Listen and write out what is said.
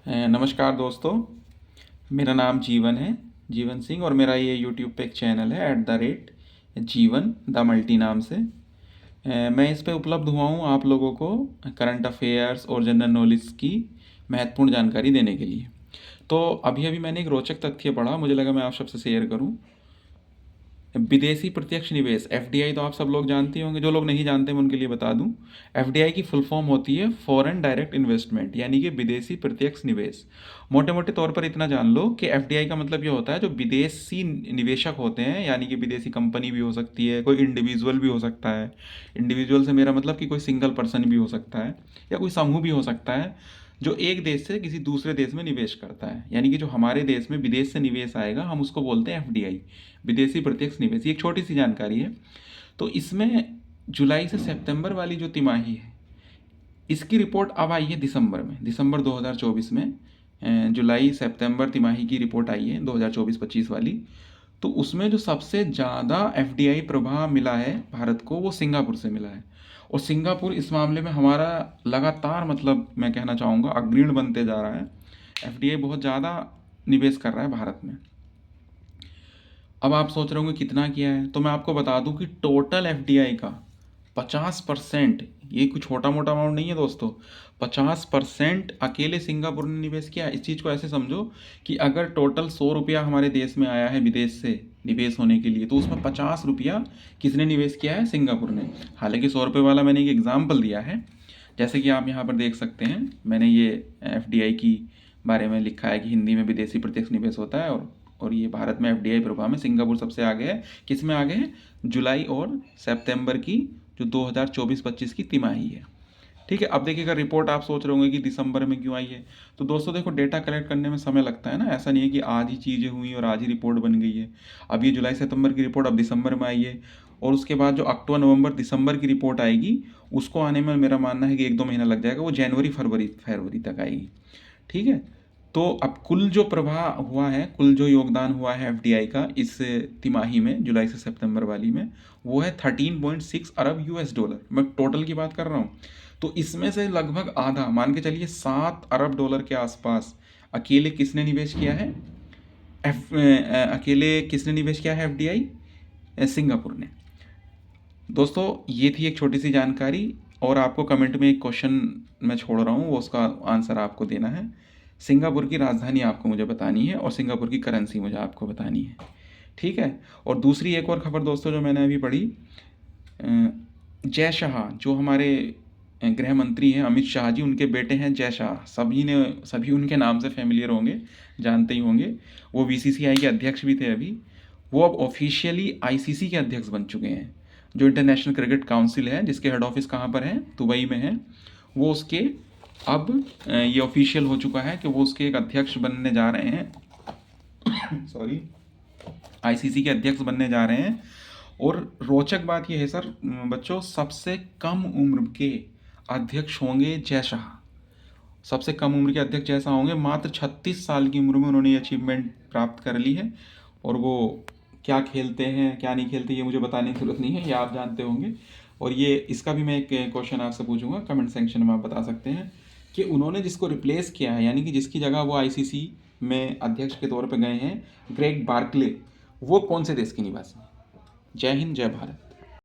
नमस्कार दोस्तों। मेरा नाम जीवन है, जीवन सिंह, और मेरा ये यूट्यूब पे एक चैनल है @जीवन द मल्टी नाम से। मैं इस पे उपलब्ध हुआ हूँ आप लोगों को करंट अफेयर्स और जनरल नॉलेज की महत्वपूर्ण जानकारी देने के लिए। तो अभी अभी मैंने एक रोचक तथ्य पढ़ा, मुझे लगा मैं आप सबसे शेयर करूँ। विदेशी प्रत्यक्ष निवेश एफडीआई तो आप सब लोग जानते होंगे, जो लोग नहीं जानते मैं उनके लिए बता दूं। एफडीआई की फुल फॉर्म होती है फॉरेन डायरेक्ट इन्वेस्टमेंट, यानी कि विदेशी प्रत्यक्ष निवेश। मोटे मोटे तौर पर इतना जान लो कि एफडीआई का मतलब ये होता है जो विदेशी निवेशक होते हैं, यानी कि विदेशी कंपनी भी हो सकती है, कोई इंडिविजुअल भी हो सकता है। इंडिविजुअल से मेरा मतलब कि कोई सिंगल पर्सन भी हो सकता है या कोई समूह भी हो सकता है, जो एक देश से किसी दूसरे देश में निवेश करता है। यानी कि जो हमारे देश में विदेश से निवेश आएगा हम उसको बोलते हैं एफडीआई, विदेशी प्रत्यक्ष निवेश। ये एक छोटी सी जानकारी है। तो इसमें जुलाई से सितंबर वाली जो तिमाही है, इसकी रिपोर्ट अब आई है दिसंबर में, दिसंबर 2024 में। जुलाई सितंबर तिमाही की रिपोर्ट आई है 2024-25 वाली। तो उसमें जो सबसे ज़्यादा एफडीआई प्रभाव मिला है भारत को, वो सिंगापुर से मिला है। और सिंगापुर इस मामले में हमारा लगातार, मतलब मैं कहना चाहूँगा, अग्रणी बनते जा रहा है। एफडीआई बहुत ज़्यादा निवेश कर रहा है भारत में। अब आप सोच रहे होंगे कितना किया है, तो मैं आपको बता दूं कि टोटल एफडीआई का 50%, ये कुछ छोटा मोटा अमाउंट नहीं है दोस्तों, 50% अकेले सिंगापुर ने निवेश किया। इस चीज़ को ऐसे समझो कि अगर टोटल 100 रुपया हमारे देश में आया है विदेश से निवेश होने के लिए, तो उसमें 50 रुपया किसने निवेश किया है? सिंगापुर ने। हालांकि 100 रुपये वाला मैंने एक एग्जाम्पल दिया है। जैसे कि आप यहाँ पर देख सकते हैं, मैंने ये एफडीआई की बारे में लिखा है कि हिंदी में विदेशी प्रत्यक्ष निवेश होता है, और ये भारत में एफडीआई प्रभाव में सिंगापुर सबसे आगे है। किस में आगे है? जुलाई और सितंबर की जो 2024-25 की तिमाही है। ठीक है। अब देखिएगा रिपोर्ट, आप सोच रहे होंगे कि दिसंबर में क्यों आई है। तो दोस्तों देखो, डेटा कलेक्ट करने में समय लगता है ना, ऐसा नहीं है कि आज ही चीज़ें हुई और आज ही रिपोर्ट बन गई है। अब ये जुलाई सितंबर की रिपोर्ट अब दिसंबर में आई है, और उसके बाद जो अक्टूबर नवंबर दिसंबर की रिपोर्ट आएगी, उसको आने में मेरा मानना है कि 1-2 महीना लग जाएगा। वो जनवरी फरवरी तक आएगी। ठीक है। तो अब कुल जो प्रभाव हुआ है, कुल जो योगदान हुआ है एफडीआई का इस तिमाही में, जुलाई से सितंबर वाली में, वो है 13.6 अरब यूएस डॉलर। मैं टोटल की बात कर रहा हूँ। तो इसमें से लगभग आधा, मान के चलिए 7 अरब डॉलर के आसपास, अकेले किसने निवेश किया है? अकेले किसने निवेश किया है? एफडीआई सिंगापुर ने। दोस्तों ये थी एक छोटी सी जानकारी, और आपको कमेंट में एक क्वेश्चन मैं छोड़ रहा हूँ, वो उसका आंसर आपको देना है। सिंगापुर की राजधानी आपको मुझे बतानी है, और सिंगापुर की करेंसी मुझे आपको बतानी है। ठीक है। और दूसरी एक और खबर दोस्तों जो मैंने अभी पढ़ी, जय शाह, जो हमारे गृह मंत्री हैं अमित शाह जी, उनके बेटे हैं जय शाह। सभी उनके नाम से फेमिलियर होंगे, जानते ही होंगे। वो बीसीसीआई के अध्यक्ष भी थे अभी। वो अब ऑफिशियली आईसीसी के अध्यक्ष बन चुके हैं, जो इंटरनेशनल क्रिकेट काउंसिल है, जिसके हेड ऑफिस कहाँ पर है? दुबई में है। वो उसके अब ये ऑफिशियल हो चुका है कि वो उसके एक अध्यक्ष बनने जा रहे हैं सॉरी, आईसीसी के अध्यक्ष बनने जा रहे हैं। और रोचक बात यह है सर बच्चों, सबसे कम उम्र के अध्यक्ष होंगे जय शाह। सबसे कम उम्र के अध्यक्ष जैसा होंगे, मात्र 36 साल की उम्र में उन्होंने ये अचीवमेंट प्राप्त कर ली है। और वो क्या खेलते हैं क्या नहीं खेलते ये मुझे बताने की जरूरत नहीं है, ये आप जानते होंगे। और ये इसका भी मैं एक क्वेश्चन आपसे पूछूंगा, कमेंट सेक्शन में आप बता सकते हैं कि उन्होंने जिसको रिप्लेस किया है, यानी कि जिसकी जगह वो आईसीसी में अध्यक्ष के तौर पर गए हैं, ग्रेग बार्कले, वो कौन से देश के निवासी हैं? जय हिंद, जय भारत।